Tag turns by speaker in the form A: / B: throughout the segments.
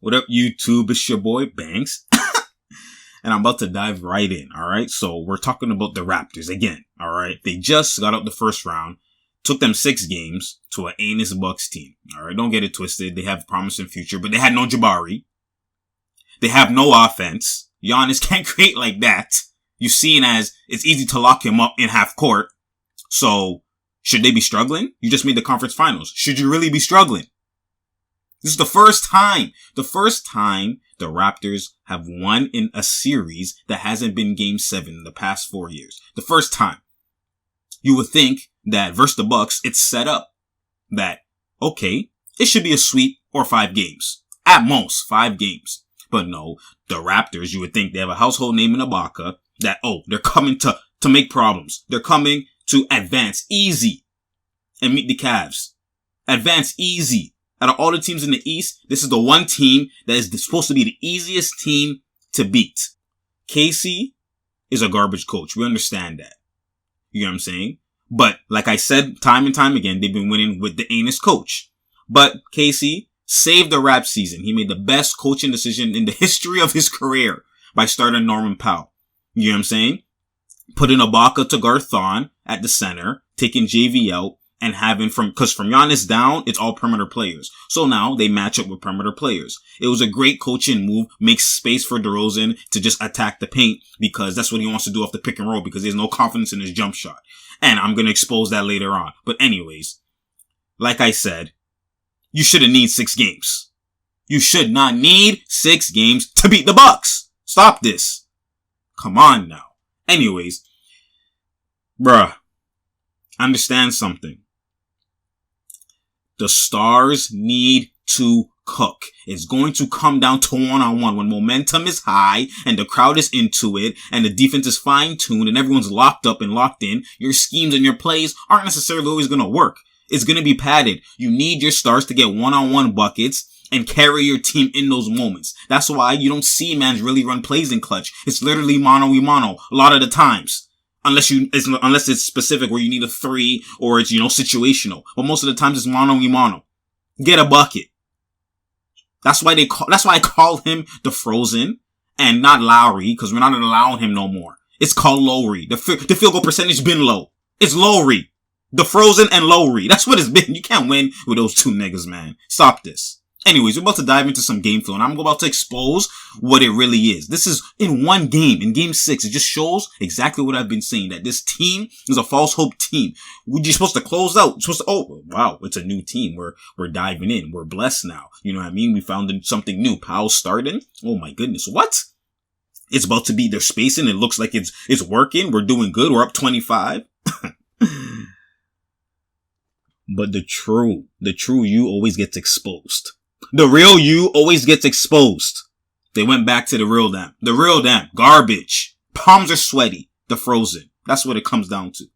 A: What up, YouTube? It's your boy, Banks. And I'm about to dive right in, alright? So, we're talking about the Raptors again, alright? They just got out the first round. Took them 6 games to an anus Bucks team, alright? Don't get it twisted. They have a promising future, but they had no Jabari. They have no offense. Giannis can't create like that. You've seen as it's easy to lock him up in half court. So, should they be struggling? You just made the conference finals. Should you really be struggling? This is the first time the Raptors have won in a series that hasn't been Game 7 in the past 4 years. The first time. You would think that versus the Bucks, it's set up that, okay, it should be a sweep or 5 games. At most, 5 games. But no, the Raptors, you would think they have a household name in Ibaka that, they're coming to make problems. They're coming to advance easy and meet the Cavs. Advance easy. Out of all the teams in the East, this is the one team that is supposed to be the easiest team to beat. KC is a garbage coach. We understand that. You know what I'm saying? But like I said time and time again, they've been winning with the anus coach. But KC saved the Rap season. He made the best coaching decision in the history of his career by starting Norman Powell. You know what I'm saying? Putting Ibaka to guard Thon at the center, taking JV out, and having cause from Giannis down, it's all perimeter players. So now they match up with perimeter players. It was a great coaching move, makes space for DeRozan to just attack the paint because that's what he wants to do off the pick and roll because he has no confidence in his jump shot. And I'm going to expose that later on. But anyways, like I said, you shouldn't need 6 games. You should not need 6 games to beat the Bucks. Stop this. Come on now. Anyways, bruh, understand something. The stars need to cook. It's going to come down to one-on-one when momentum is high and the crowd is into it and the defense is fine-tuned and everyone's locked up and locked in. Your schemes and your plays aren't necessarily always going to work. It's going to be padded. You need your stars to get one-on-one buckets and carry your team in those moments. That's why you don't see mans really run plays in clutch. It's literally mano-a-mano a lot of the times. Unless it's specific where you need a 3 or it's, situational. But most of the times it's mano-a-mano. Get a bucket. That's why I call him the Frozen and not Lowry because we're not allowing him no more. It's called Lowry. The field goal percentage been low. It's Lowry. The Frozen and Lowry. That's what it's been. You can't win with those 2 niggas, man. Stop this. Anyways, we're about to dive into some game flow and I'm about to expose what it really is. This is in one game, in game 6. It just shows exactly what I've been saying, that this team is a false hope team. We're just supposed to close out. Wow, it's a new team. We're diving in. We're blessed now. You know what I mean? We found something new. Powell starting. Oh my goodness. What? It's about to be their spacing. It looks like it's working. We're doing good. We're up 25. But the true you always gets exposed. The real you always gets exposed. They went back to the real them. The real them. Garbage. Palms are sweaty. The Frozen. That's what it comes down to.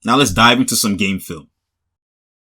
A: Now let's dive into some game film.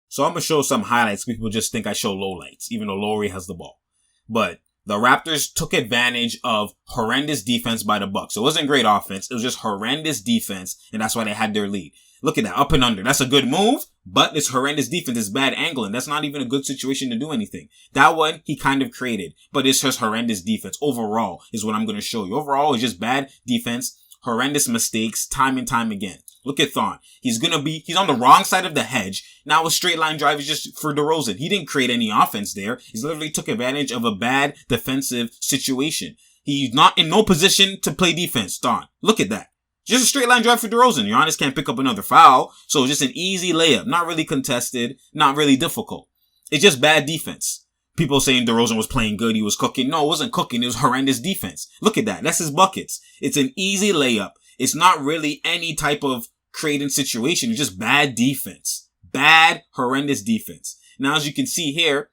A: So I'm going to show some highlights. People just think I show lowlights, even though Lowry has the ball. But the Raptors took advantage of horrendous defense by the Bucks. It wasn't great offense. It was just horrendous defense. And that's why they had their lead. Look at that. Up and under. That's a good move. But it's horrendous defense. It's bad angling. That's not even a good situation to do anything. That one, he kind of created. But it's just horrendous defense. Overall is what I'm going to show you. Overall, it's just bad defense. Horrendous mistakes. Time and time again. Look at Thon. He's on the wrong side of the hedge. Now a straight line drive is just for DeRozan. He didn't create any offense there. He's literally took advantage of a bad defensive situation. He's not in no position to play defense. Thon. Look at that. Just a straight line drive for DeRozan. Giannis can't pick up another foul. So it's just an easy layup. Not really contested. Not really difficult. It's just bad defense. People saying DeRozan was playing good. He was cooking. No, it wasn't cooking. It was horrendous defense. Look at that. That's his buckets. It's an easy layup. It's not really any type of creating situation. It's just bad defense. Bad, horrendous defense. Now, as you can see here,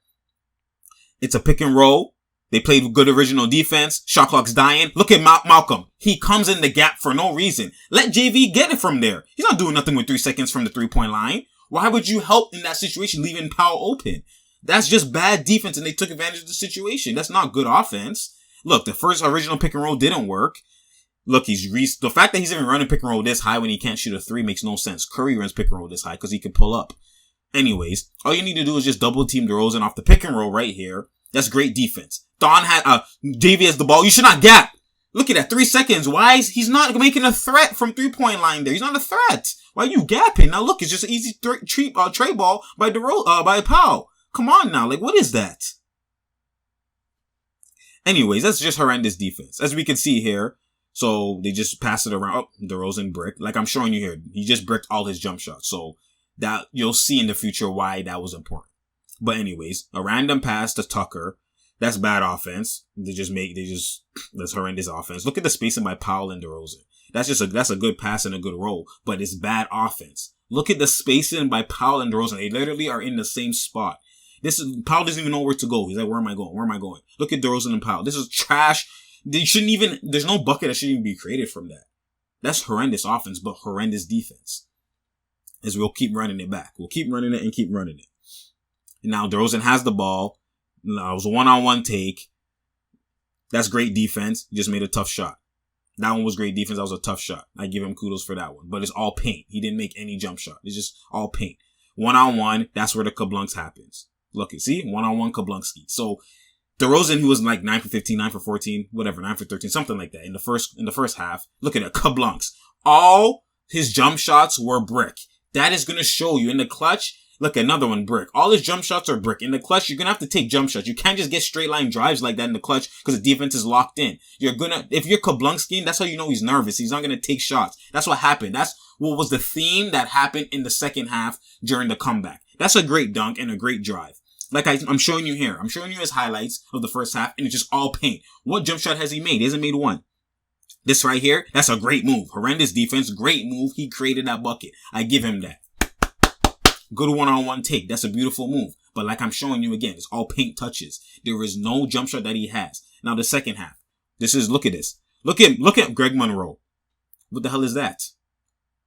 A: it's a pick and roll. They played good original defense. Shot clock's dying. Look at Malcolm. He comes in the gap for no reason. Let JV get it from there. He's not doing nothing with 3 seconds from the 3-point line. Why would you help in that situation, leaving Powell open? That's just bad defense, and they took advantage of the situation. That's not good offense. Look, the first original pick and roll didn't work. Look, the fact that he's even running pick and roll this high when he can't shoot a 3 makes no sense. Curry runs pick and roll this high because he can pull up. Anyways, all you need to do is just double team DeRozan off the pick and roll right here. That's great defense. Thon had, Davey has the ball. You should not gap. Look at that. 3 seconds. Why is he's not making a threat from 3-point line there? He's not a threat. Why are you gapping? Now look, it's just an easy tray ball by by Powell. Come on now. Like, what is that? Anyways, that's just horrendous defense. As we can see here. So they just pass it around. Oh, DeRozan bricked. Like I'm showing you here. He just bricked all his jump shots. So that you'll see in the future why that was important. But anyways, a random pass to Tucker. That's bad offense. That's horrendous offense. Look at the spacing by Powell and DeRozan. That's a good pass and a good roll, but it's bad offense. Look at the spacing by Powell and DeRozan. They literally are in the same spot. Powell doesn't even know where to go. He's like, where am I going? Where am I going? Look at DeRozan and Powell. This is trash. There's no bucket that shouldn't even be created from that. That's horrendous offense, but horrendous defense. As we'll keep running it back. We'll keep running it and keep running it. And now DeRozan has the ball. Now it was a one-on-one take. That's great defense. He just made a tough shot. That one was great defense. That was a tough shot. I give him kudos for that one. But it's all paint. He didn't make any jump shot. It's just all paint. One-on-one, that's where the kablunks happens. Look, see? One-on-one kablunski. So DeRozan, who was like 9 for 15, 9 for 14, whatever, 9 for 13, something like that in the first half. Look at it, kablunks. All his jump shots were brick. That is going to show you in the clutch. Look, another one, brick. All his jump shots are brick. In the clutch, you're going to have to take jump shots. You can't just get straight line drives like that in the clutch because the defense is locked in. If you're Kablunski, that's how you know he's nervous. He's not going to take shots. That's what happened. That's what was the theme that happened in the second half during the comeback. That's a great dunk and a great drive. Like I'm showing you here. I'm showing you his highlights of the first half and it's just all paint. What jump shot has he made? He hasn't made one. This right here, that's a great move. Horrendous defense, great move. He created that bucket. I give him that. Good one-on-one take. That's a beautiful move. But like I'm showing you again, it's all paint touches. There is no jump shot that he has. Now the second half. Look at this. Look at Greg Monroe. What the hell is that?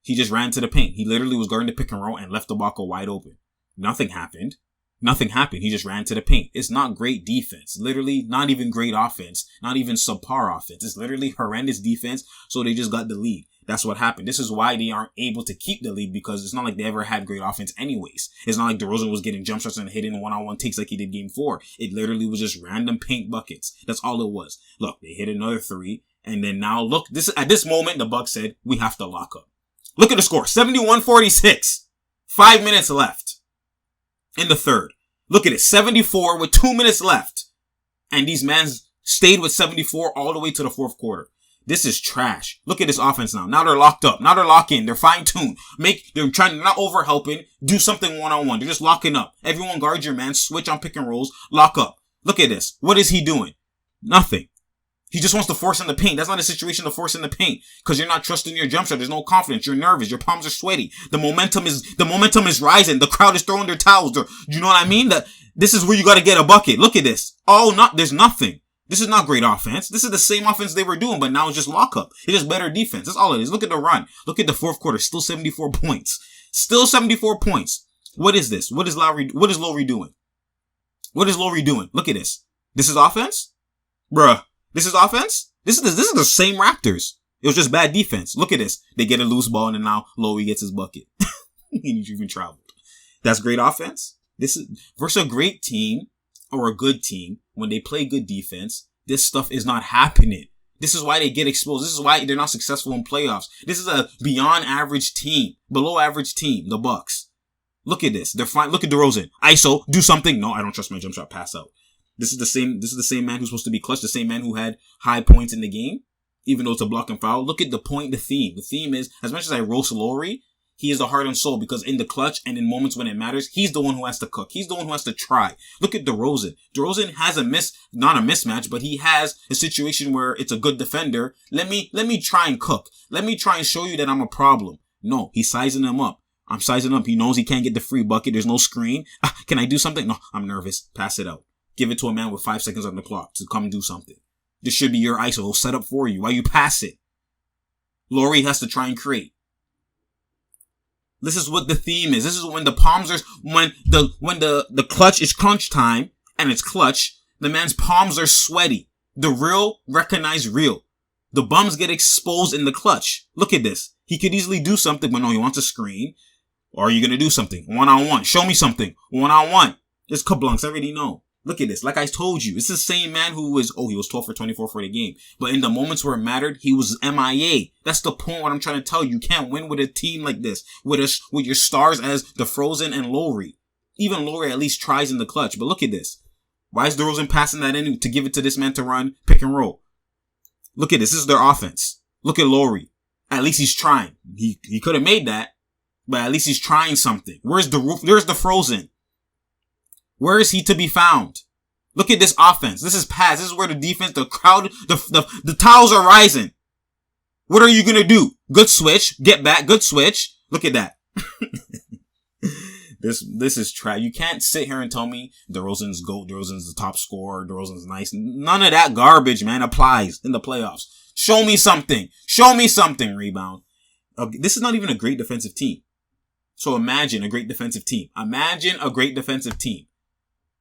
A: He just ran to the paint. He literally was guarding the pick and roll and left the blocker wide open. Nothing happened. Nothing happened. He just ran to the paint. It's not great defense. Literally not even great offense. Not even subpar offense. It's literally horrendous defense. So they just got the lead. That's what happened. This is why they aren't able to keep the lead because it's not like they ever had great offense anyways. It's not like DeRozan was getting jump shots and hitting one-on-one takes like he did game 4. It literally was just random paint buckets. That's all it was. Look, they hit another 3. And then now look, at this moment, the Bucks said, we have to lock up. Look at the score. 71-46. 5 minutes left in the third. Look at it. 74 with 2 minutes left. And these mans stayed with 74 all the way to the fourth quarter. This is trash. Look at this offense now. Now they're locked up. Now they're locked in. They're fine-tuned. They're trying to not over-helping. Do something one-on-one. They're just locking up. Everyone guard your man. Switch on pick and rolls. Lock up. Look at this. What is he doing? Nothing. He just wants to force in the paint. That's not a situation to force in the paint. Cause you're not trusting your jump shot. There's no confidence. You're nervous. Your palms are sweaty. The momentum is rising. The crowd is throwing their towels. You know what I mean? This is where you gotta get a bucket. Look at this. There's nothing. This is not great offense. This is the same offense they were doing, but now it's just lockup. It's just better defense. That's all it is. Look at the run. Look at the fourth quarter. Still 74 points. Still 74 points. What is this? What is Lowry doing? What is Lowry doing? Look at this. This is offense? Bruh. This is offense? This is the same Raptors. It was just bad defense. Look at this. They get a loose ball and then now Lowry gets his bucket. He needs even traveled. That's great offense. This is versus a great team or a good team. When they play good defense, this stuff is not happening. This is why they get exposed. This is why they're not successful in playoffs. This is a beyond average team, below average team, the Bucks. Look at this. They're fine. Look at DeRozan. ISO, do something. No, I don't trust my jump shot. Pass out. This is the same man who's supposed to be clutch, the same man who had high points in the game, even though it's a block and foul. Look at the point, the theme. The theme is, as much as I roast Lowry, he is the heart and soul because in the clutch and in moments when it matters, he's the one who has to cook. He's the one who has to try. Look at DeRozan. DeRozan has not a mismatch, but he has a situation where it's a good defender. Let me try and cook. Let me try and show you that I'm a problem. No, he's sizing him up. I'm sizing up. He knows he can't get the free bucket. There's no screen. Can I do something? No, I'm nervous. Pass it out. Give it to a man with 5 seconds on the clock to come do something. This should be your ISO. He'll set up for you while you pass it. Lowry has to try and create. This is what the theme is. This is when the palms are, when the clutch is crunch time and it's clutch, the man's palms are sweaty. The real recognize real. The bums get exposed in the clutch. Look at this. He could easily do something, but no, he wants a screen. Or are you going to do something? One-on-one. Show me something. One-on-one. It's kablunks. I already know. Look at this. Like I told you, it's the same man who was, he was 12 for 24 for the game. But in the moments where it mattered, he was MIA. That's the point what I'm trying to tell you. You can't win with a team like this. With your stars as DeFrozen and Lowry. Even Lowry at least tries in the clutch. But look at this. Why is DeRozan passing that in to give it to this man to run pick and roll? Look at this. This is their offense. Look at Lowry. At least he's trying. He could have made that. But at least he's trying something. Where's DeFrozen? Where is he to be found? Look at this offense. This is pass. This is where the defense, the crowd, the towels are rising. What are you gonna do? Good switch. Get back. Good switch. Look at that. This is trash. You can't sit here and tell me DeRozan's GOAT, DeRozan's the top scorer, DeRozan's nice. None of that garbage, man, applies in the playoffs. Show me something. Show me something, rebound. This is not even a great defensive team. So imagine a great defensive team. Imagine a great defensive team.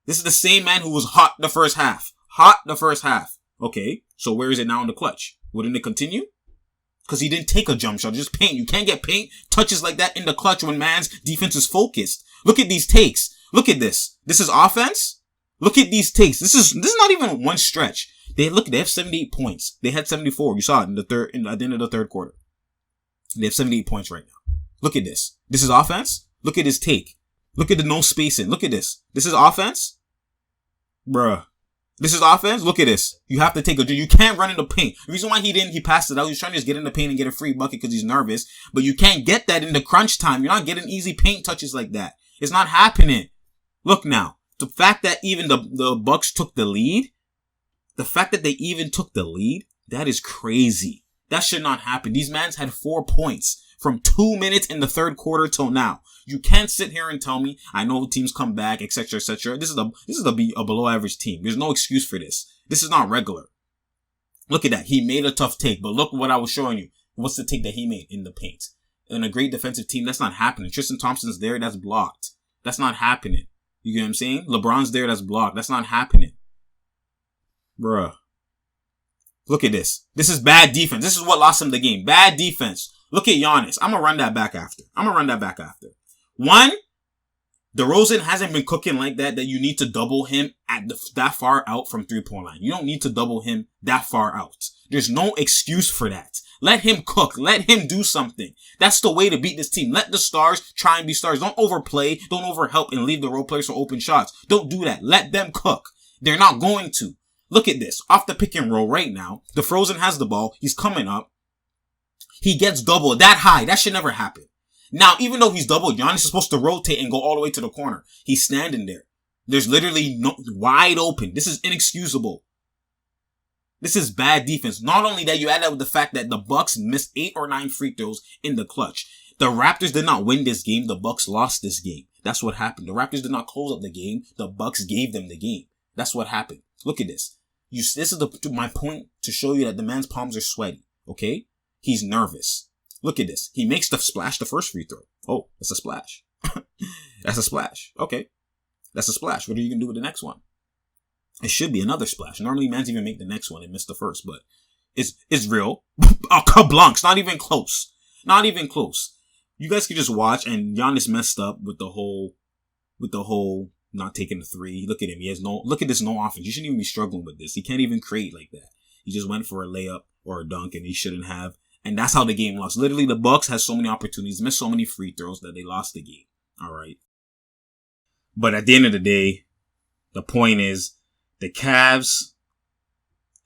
A: This is the same man who was hot the first half. Hot the first half. Okay, so where is it now in the clutch? Wouldn't it continue? Because he didn't take a jump shot, just paint. You can't get paint touches like that in the clutch when man's defense is focused. Look at these takes. Look at this. This is offense. Look at these takes. This is not even one stretch. They have 78 points. They had 74. You saw it at the end of the third quarter. They have 78 points right now. Look at this. This is offense. Look at his take. Look at the no spacing. Look at this. This is offense. Bruh. This is offense. Look at this. You have to take you can't run in the paint. The reason why he passed it out, he was trying to just get in the paint and get a free bucket because he's nervous. But you can't get that in the crunch time. You're not getting easy paint touches like that. It's not happening. Look now. The fact that even the Bucks took the lead, that is crazy. That should not happen. These mans had 4 points from 2 minutes in the third quarter till now. You can't sit here and tell me, I know teams come back, etc., etc. This is a below average team. There's no excuse for this. This is not regular. Look at that. He made a tough take, but look what I was showing you. What's the take that he made in the paint? In a great defensive team, that's not happening. Tristan Thompson's there, that's blocked. That's not happening. You get what I'm saying? LeBron's there, that's blocked. That's not happening. Bruh. Look at this. This is bad defense. This is what lost him the game. Bad defense. Look at Giannis. I'm going to run that back after. One, DeRozan hasn't been cooking like that you need to double him at that far out from 3-point line. You don't need to double him that far out. There's no excuse for that. Let him cook. Let him do something. That's the way to beat this team. Let the stars try and be stars. Don't overplay. Don't overhelp and leave the role players for open shots. Don't do that. Let them cook. They're not going to. Look at this. Off the pick and roll right now. DeFrozen has the ball. He's coming up. He gets doubled that high. That should never happen. Now, even though he's doubled, Giannis is supposed to rotate and go all the way to the corner. He's standing there. There's literally no wide open. This is inexcusable. This is bad defense. Not only that, you add that with the fact that the Bucks missed 8 or 9 free throws in the clutch. The Raptors did not win this game. The Bucks lost this game. That's what happened. The Raptors did not close up the game. The Bucks gave them the game. That's what happened. Look at this. This is my point to show you that the man's palms are sweaty. Okay? He's nervous. Look at this. He makes the splash the first free throw. Oh, that's a splash. That's a splash. Okay. That's a splash. What are you going to do with the next one? It should be another splash. Normally, mans even make the next one and miss the first, but it's real. Kablunk's not even close. Not even close. You guys can just watch, and Giannis messed up with the whole not taking the three. Look at him. Look at this no offense. You shouldn't even be struggling with this. He can't even create like that. He just went for a layup or a dunk, and he shouldn't have. And that's how the game lost. Literally, the Bucks had so many opportunities, missed so many free throws that they lost the game. All right. But at the end of the day, the point is the Cavs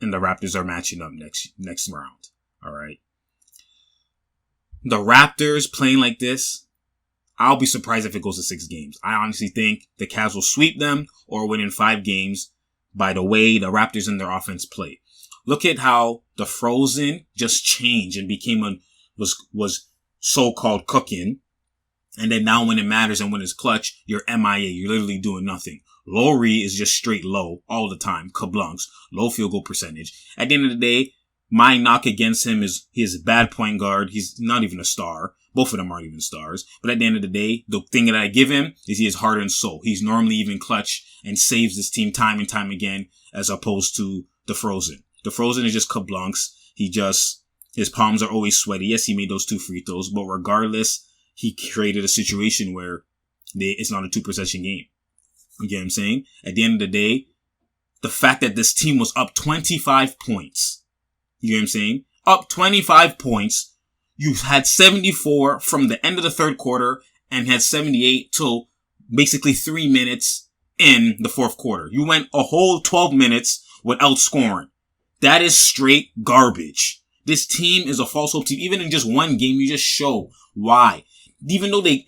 A: and the Raptors are matching up next round. All right. The Raptors playing like this, I'll be surprised if it goes to 6 games. I honestly think the Cavs will sweep them or win in 5 games by the way the Raptors and their offense play. Look at how the Frozen just changed and became was so-called cooking. And then now when it matters and when it's clutch, you're MIA. You're literally doing nothing. Lowry is just straight low all the time. Kablunks. Low field goal percentage. At the end of the day, my knock against him is he is a bad point guard. He's not even a star. Both of them aren't even stars. But at the end of the day, the thing that I give him is he is heart and soul. He's normally even clutch and saves this team time and time again as opposed to the Frozen. The Frozen is just kablunks. His palms are always sweaty. Yes, he made those 2 free throws, but regardless, he created a situation where it's not a 2-possession game. You get what I'm saying? At the end of the day, the fact that this team was up 25 points. You get what I'm saying? Up 25 points. You had 74 from the end of the third quarter and had 78 till basically 3 minutes in the fourth quarter. You went a whole 12 minutes without scoring. That is straight garbage. This team is a false hope team. Even in just one game, you just show why. Even though they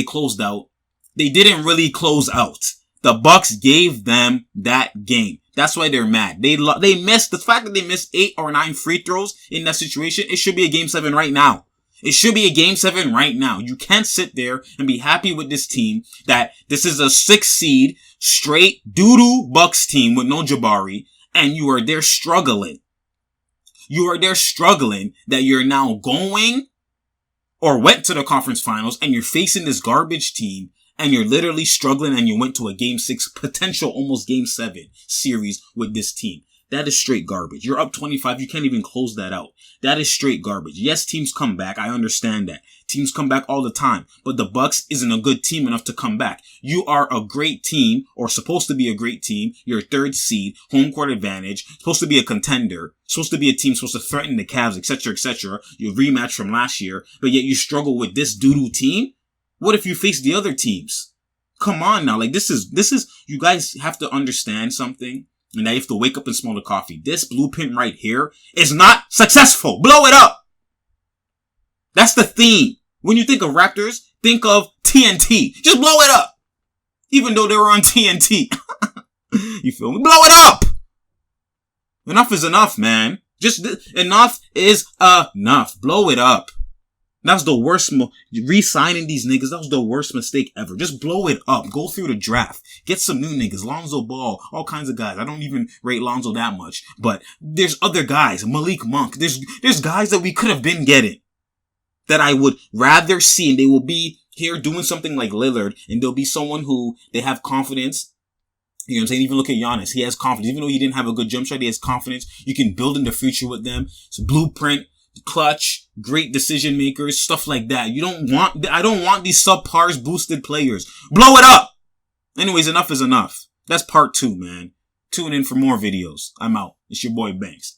A: closed out, they didn't really close out. The Bucks gave them that game. That's why they're mad. They missed, the fact that they missed 8 or 9 free throws in that situation, it should be a game 7 right now. It should be a game 7 right now. You can't sit there and be happy with this team that this is a 6 seed, straight doo-doo Bucks team with no Jabari, and you are there struggling. You are there struggling that you're now going or went to the conference finals and you're facing this garbage team and you're literally struggling and you went to a game 6, potential almost game 7 series with this team. That is straight garbage. You're up 25. You can't even close that out. That is straight garbage. Yes, teams come back. I understand that. Teams come back all the time. But the Bucks isn't a good team enough to come back. You are a great team, or supposed to be a great team. You're a 3rd seed, home court advantage, supposed to be a contender, supposed to be a team supposed to threaten the Cavs, etc., etc. Your rematch from last year, but yet you struggle with this doo-doo team? What if you face the other teams? Come on now. Like, this is, you guys have to understand something. And that you have to wake up and smell the coffee. This blueprint right here is not successful. Blow it up. That's the theme. When you think of Raptors, think of TNT. Just blow it up. Even though they were on TNT. You feel me? Blow it up. Enough is enough, man. Just enough is enough. Blow it up. That was the worst, re-signing these niggas, that was the worst mistake ever. Just blow it up. Go through the draft. Get some new niggas. Lonzo Ball. All kinds of guys. I don't even rate Lonzo that much. But there's other guys. Malik Monk. There's guys that we could have been getting. That I would rather see. And they will be here doing something like Lillard. And there'll be someone who they have confidence. You know what I'm saying? Even look at Giannis. He has confidence. Even though he didn't have a good jump shot, he has confidence. You can build in the future with them. It's a blueprint. Clutch, great decision makers, stuff like that. I don't want these subpars boosted players. Blow it up! Anyways, enough is enough. That's part 2, man. Tune in for more videos. I'm out. It's your boy Banks.